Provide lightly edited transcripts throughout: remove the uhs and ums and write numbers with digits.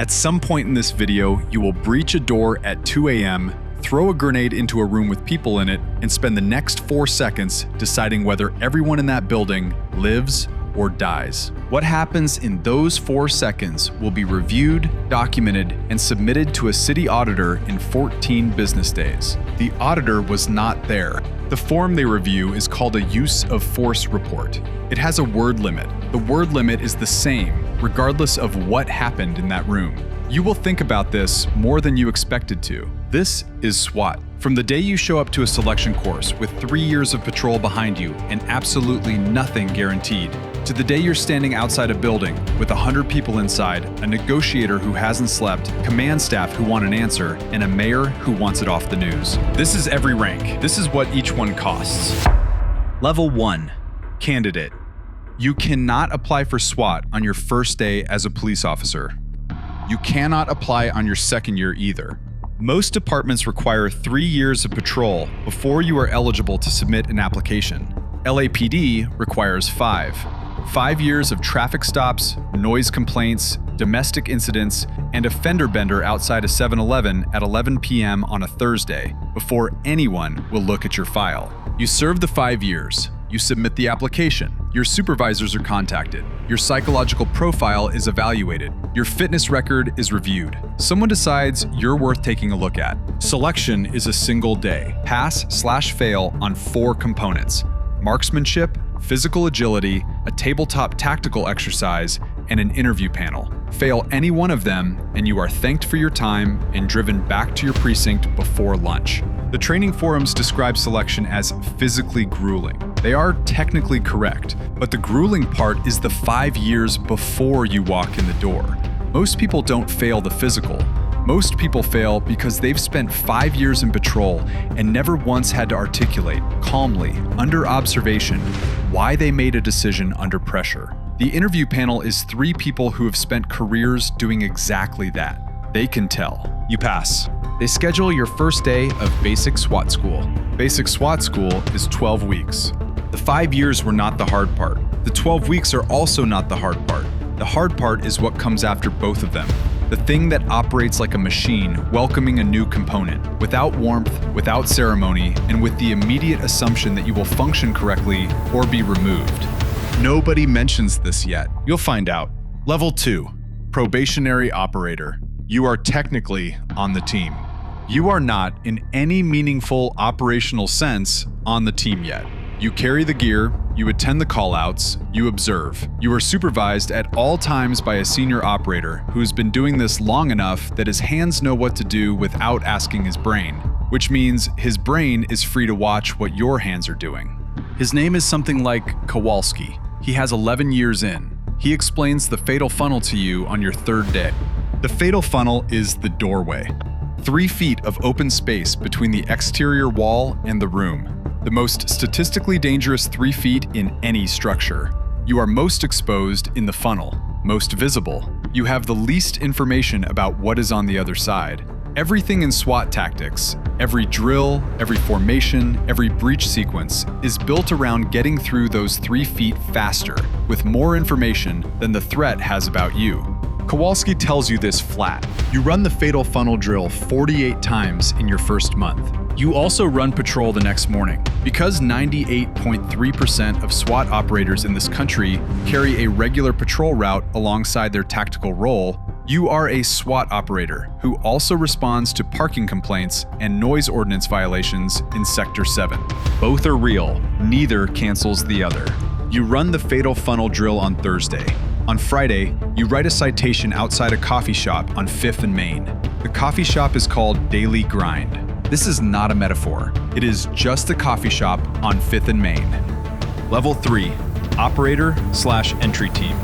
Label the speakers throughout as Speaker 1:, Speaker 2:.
Speaker 1: At some point in this video, you will breach a door at 2 a.m., throw a grenade into a room with people in it, and spend the next 4 seconds deciding whether everyone in that building lives or dies. What happens in those 4 seconds will be reviewed, documented, and submitted to a city auditor in 14 business days. The auditor was not there. The form they review is called a use of force report. It has a word limit. The word limit is the same, regardless of what happened in that room. You will think about this more than you expected to. This is SWAT. From the day you show up to a selection course with 3 years of patrol behind you and absolutely nothing guaranteed, to the day you're standing outside a building with 100 people inside, a negotiator who hasn't slept, command staff who want an answer, and a mayor who wants it off the news. This is every rank. This is what each one costs. Level 1. Candidate. You cannot apply for SWAT on your first day as a police officer. You cannot apply on your second year either. Most departments require 3 years of patrol before you are eligible to submit an application. LAPD requires 5. 5 years of traffic stops, noise complaints, domestic incidents, and a fender bender outside a 7-Eleven at 11 p.m. on a Thursday before anyone will look at your file. You serve the 5 years. You submit the application. Your supervisors are contacted. Your psychological profile is evaluated. Your fitness record is reviewed. Someone decides you're worth taking a look at. Selection is a single day. Pass/fail on 4 components: marksmanship, physical agility, a tabletop tactical exercise, and an interview panel. Fail any one of them, and you are thanked for your time and driven back to your precinct before lunch. The training forums describe selection as physically grueling. They are technically correct, but the grueling part is the 5 years before you walk in the door. Most people don't fail the physical. Most people fail because they've spent 5 years in patrol and never once had to articulate, calmly, under observation, why they made a decision under pressure. The interview panel is 3 people who have spent careers doing exactly that. They can tell. You pass. They schedule your first day of Basic SWAT School. Basic SWAT School is 12 weeks. The 5 years were not the hard part. The 12 weeks are also not the hard part. The hard part is what comes after both of them. The thing that operates like a machine welcoming a new component, without warmth, without ceremony, and with the immediate assumption that you will function correctly or be removed. Nobody mentions this yet. You'll find out. Level 2. Probationary operator. You are technically on the team. You are not, in any meaningful operational sense, on the team yet. You carry the gear, you attend the callouts, you observe. You are supervised at all times by a senior operator who has been doing this long enough that his hands know what to do without asking his brain, which means his brain is free to watch what your hands are doing. His name is something like Kowalski. He has 11 years in. He explains the fatal funnel to you on your 3rd day. The fatal funnel is the doorway. 3 feet of open space between the exterior wall and the room. The most statistically dangerous 3 feet in any structure. You are most exposed in the funnel, most visible. You have the least information about what is on the other side. Everything in SWAT tactics, every drill, every formation, every breach sequence is built around getting through those 3 feet faster, with more information than the threat has about you. Kowalski tells you this flat. You run the fatal funnel drill 48 times in your first month. You also run patrol the next morning. Because 98.3% of SWAT operators in this country carry a regular patrol route alongside their tactical role, you are a SWAT operator who also responds to parking complaints and noise ordinance violations in Sector 7. Both are real. Neither cancels the other. You run the fatal funnel drill on Thursday. On Friday, you write a citation outside a coffee shop on 5th and Main. The coffee shop is called Daily Grind. This is not a metaphor. It is just a coffee shop on 5th and Main. Level 3, Operator/Entry Team.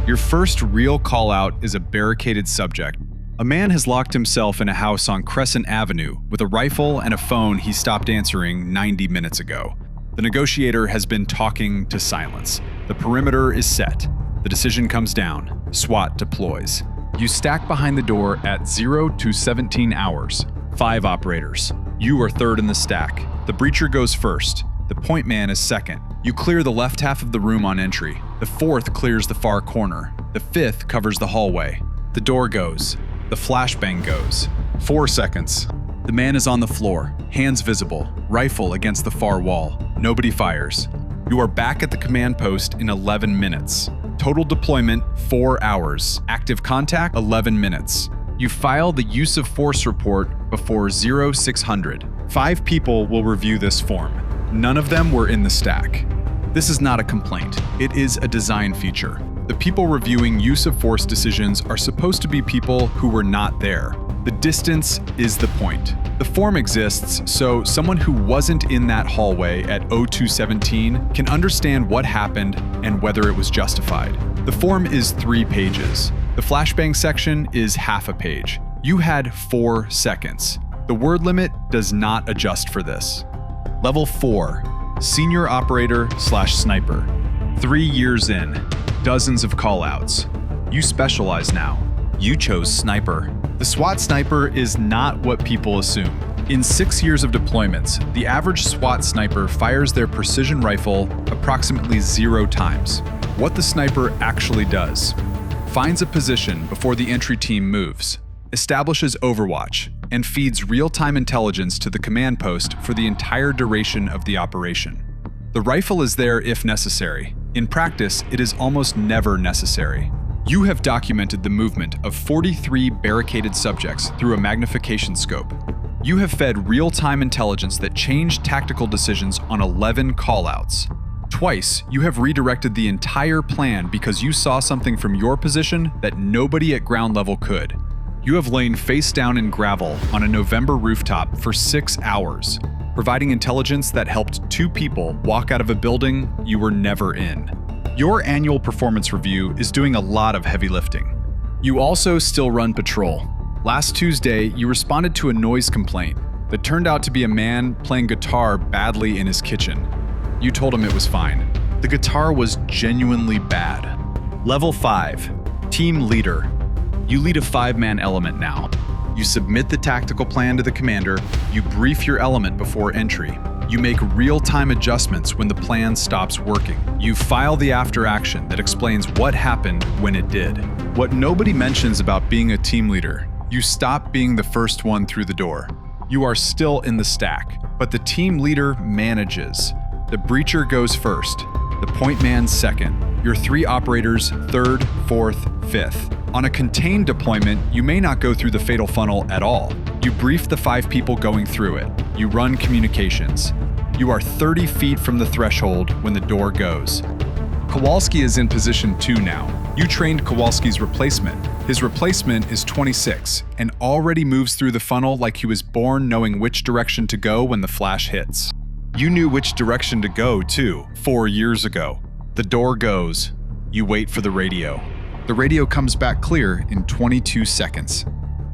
Speaker 1: Your first real call-out is a barricaded subject. A man has locked himself in a house on Crescent Avenue with a rifle and a phone he stopped answering 90 minutes ago. The negotiator has been talking to silence. The perimeter is set. The decision comes down. SWAT deploys. You stack behind the door at 0 to 17 hours. 5 operators. You are 3rd in the stack. The breacher goes first. The point man is 2nd. You clear the left half of the room on entry. The 4th clears the far corner. The 5th covers the hallway. The door goes. The flashbang goes. 4 seconds. The man is on the floor, hands visible, rifle against the far wall. Nobody fires. You are back at the command post in 11 minutes. Total deployment, 4 hours. Active contact, 11 minutes. You file the use of force report before 0600. 5 people will review this form. None of them were in the stack. This is not a complaint. It is a design feature. The people reviewing use of force decisions are supposed to be people who were not there. The distance is the point. The form exists so someone who wasn't in that hallway at 0217 can understand what happened and whether it was justified. The form is 3 pages. The flashbang section is half a page. You had 4 seconds. The word limit does not adjust for this. Level 4, Senior Operator/Sniper. 3 years in, dozens of callouts. You specialize now. You chose Sniper. The SWAT Sniper is not what people assume. In 6 years of deployments, the average SWAT Sniper fires their precision rifle approximately 0 times. What the sniper actually does: finds a position before the entry team moves, establishes overwatch, and feeds real-time intelligence to the command post for the entire duration of the operation. The rifle is there if necessary. In practice, it is almost never necessary. You have documented the movement of 43 barricaded subjects through a magnification scope. You have fed real-time intelligence that changed tactical decisions on 11 callouts. Twice, you have redirected the entire plan because you saw something from your position that nobody at ground level could. You have lain face down in gravel on a November rooftop for 6 hours, providing intelligence that helped 2 people walk out of a building you were never in. Your annual performance review is doing a lot of heavy lifting. You also still run patrol. Last Tuesday, you responded to a noise complaint that turned out to be a man playing guitar badly in his kitchen. You told him it was fine. The guitar was genuinely bad. Level 5, Team Leader. You lead a 5-man element now. You submit the tactical plan to the commander. You brief your element before entry. You make real-time adjustments when the plan stops working. You file the after action that explains what happened when it did. What nobody mentions about being a team leader: you stop being the first one through the door. You are still in the stack, but the team leader manages. The breacher goes first, the point man second, your 3 operators third, 4th, 5th. On a contained deployment, you may not go through the fatal funnel at all. You brief the 5 people going through it. You run communications. You are 30 feet from the threshold when the door goes. Kowalski is in position 2 now. You trained Kowalski's replacement. His replacement is 26 and already moves through the funnel like he was born knowing which direction to go when the flash hits. You knew which direction to go, too, 4 years ago. The door goes. You wait for the radio. The radio comes back clear in 22 seconds.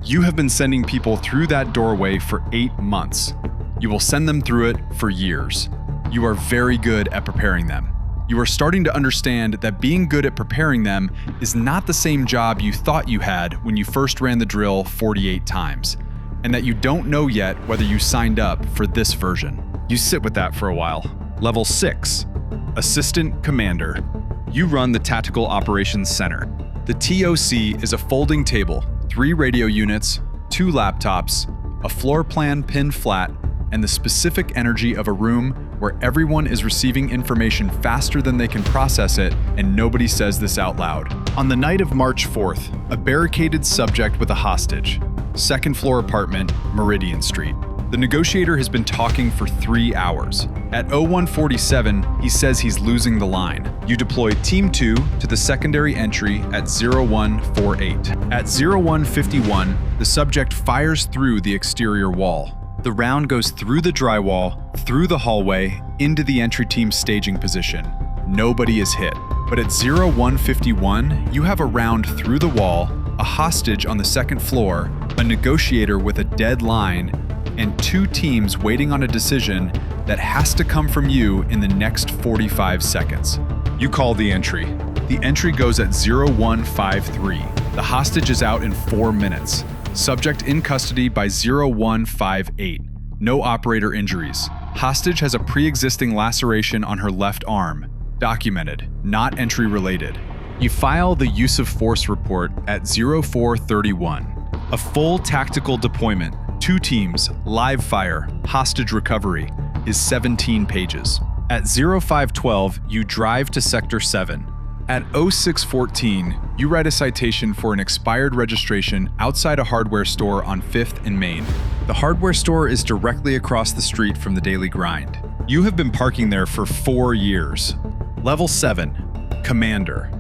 Speaker 1: You have been sending people through that doorway for 8 months. You will send them through it for years. You are very good at preparing them. You are starting to understand that being good at preparing them is not the same job you thought you had when you first ran the drill 48 times, and that you don't know yet whether you signed up for this version. You sit with that for a while. Level 6, Assistant Commander. You run the Tactical Operations Center. The TOC is a folding table, 3 radio units, 2 laptops, a floor plan pinned flat, and the specific energy of a room where everyone is receiving information faster than they can process it, and nobody says this out loud. On the night of March 4th, a barricaded subject with a hostage. 2nd floor apartment, Meridian Street. The negotiator has been talking for 3 hours. At 0147, he says he's losing the line. You deploy Team 2 to the secondary entry at 0148. At 0151, the subject fires through the exterior wall. The round goes through the drywall, through the hallway, into the entry team's staging position. Nobody is hit. But at 0151, you have a round through the wall, a hostage on the 2nd floor, a negotiator with a dead line, and 2 teams waiting on a decision that has to come from you in the next 45 seconds. You call the entry. The entry goes at 0153. The hostage is out in 4 minutes. Subject in custody by 0158. No operator injuries. Hostage has a pre-existing laceration on her left arm. Documented, not entry related. You file the use of force report at 0431. A full tactical deployment, 2 teams, live fire, hostage recovery, is 17 pages. At 0512, you drive to Sector 7. At 0614, you write a citation for an expired registration outside a hardware store on 5th and Main. The hardware store is directly across the street from the daily grind. You have been parking there for 4 years. Level 7, Commander.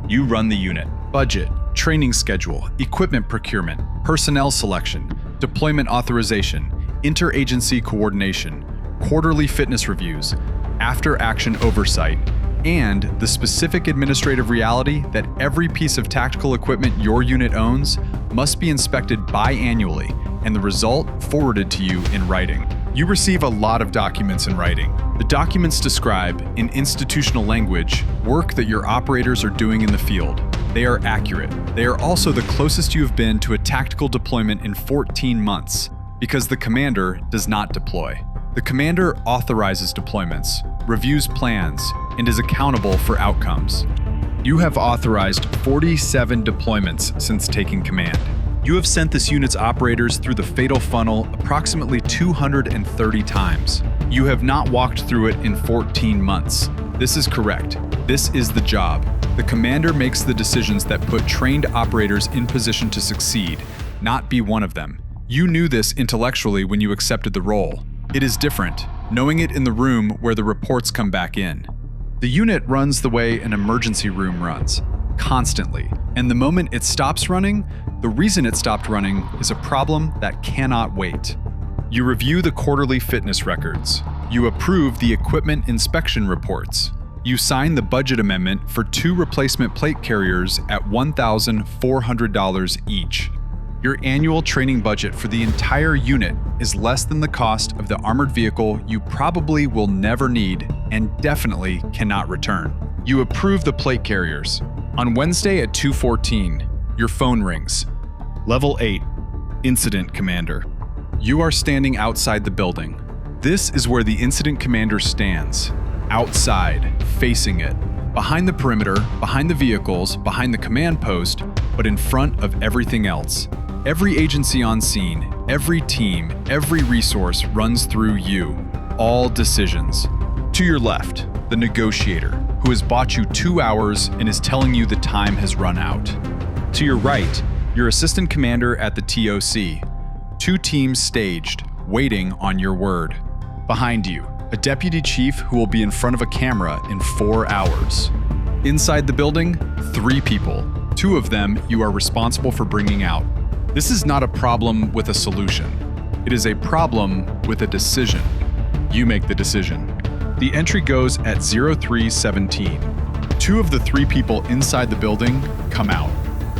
Speaker 1: You run the unit. Budget, training schedule, equipment procurement, personnel selection, deployment authorization, interagency coordination, quarterly fitness reviews, after-action oversight, and the specific administrative reality that every piece of tactical equipment your unit owns must be inspected biannually and the result forwarded to you in writing. You receive a lot of documents in writing. The documents describe, in institutional language, work that your operators are doing in the field. They are accurate. They are also the closest you have been to a tactical deployment in 14 months, because the commander does not deploy. The commander authorizes deployments, reviews plans, and is accountable for outcomes. You have authorized 47 deployments since taking command. You have sent this unit's operators through the fatal funnel approximately 230 times. You have not walked through it in 14 months. This is correct. This is the job. The commander makes the decisions that put trained operators in position to succeed, not be one of them. You knew this intellectually when you accepted the role. It is different, knowing it in the room where the reports come back in. The unit runs the way an emergency room runs, constantly, and the moment it stops running, the reason it stopped running is a problem that cannot wait. You review the quarterly fitness records. You approve the equipment inspection reports. You sign the budget amendment for 2 replacement plate carriers at $1,400 each. Your annual training budget for the entire unit is less than the cost of the armored vehicle you probably will never need and definitely cannot return. You approve the plate carriers. On Wednesday at 2:14, your phone rings. Level 8, Incident Commander. You are standing outside the building. This is where the Incident Commander stands. Outside, facing it. Behind the perimeter, behind the vehicles, behind the command post, but in front of everything else. Every agency on scene, every team, every resource runs through you. All decisions. To your left, the negotiator, who has bought you 2 hours and is telling you the time has run out. To your right, your assistant commander at the TOC. 2 teams staged, waiting on your word. Behind you, a deputy chief who will be in front of a camera in 4 hours. Inside the building, 3 people. 2 of them you are responsible for bringing out. This is not a problem with a solution. It is a problem with a decision. You make the decision. The entry goes at 0317. 2 of the 3 people inside the building come out.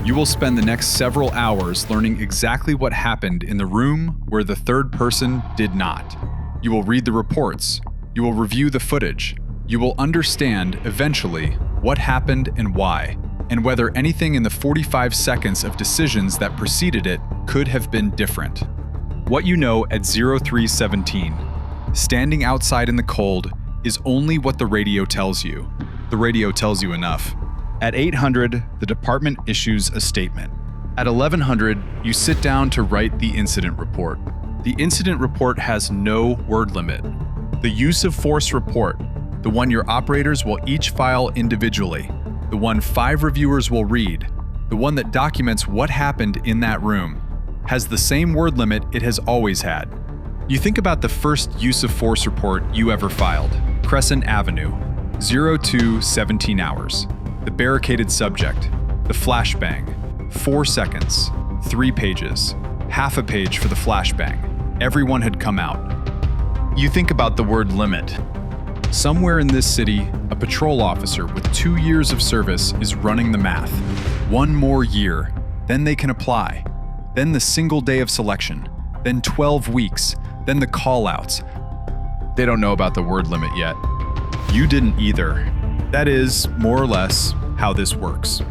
Speaker 1: You will spend the next several hours learning exactly what happened in the room where the third person did not. You will read the reports. You will review the footage. You will understand, eventually, what happened and why, and whether anything in the 45 seconds of decisions that preceded it could have been different. What you know at 0317, standing outside in the cold, is only what the radio tells you. The radio tells you enough. At 800, the department issues a statement. At 1100, you sit down to write the incident report. The incident report has no word limit. The use of force report, the one your operators will each file individually, the one 5 reviewers will read, the one that documents what happened in that room, has the same word limit it has always had. You think about the first use of force report you ever filed. Crescent Avenue, 0217 hours. The barricaded subject, the flashbang, 4 seconds, 3 pages, half a page for the flashbang. Everyone had come out. You think about the word limit. Somewhere in this city, a patrol officer with 2 years of service is running the math. 1 more year, then they can apply. Then the single day of selection. Then 12 weeks. Then the call-outs. They don't know about the word limit yet. You didn't either. That is, more or less, how this works.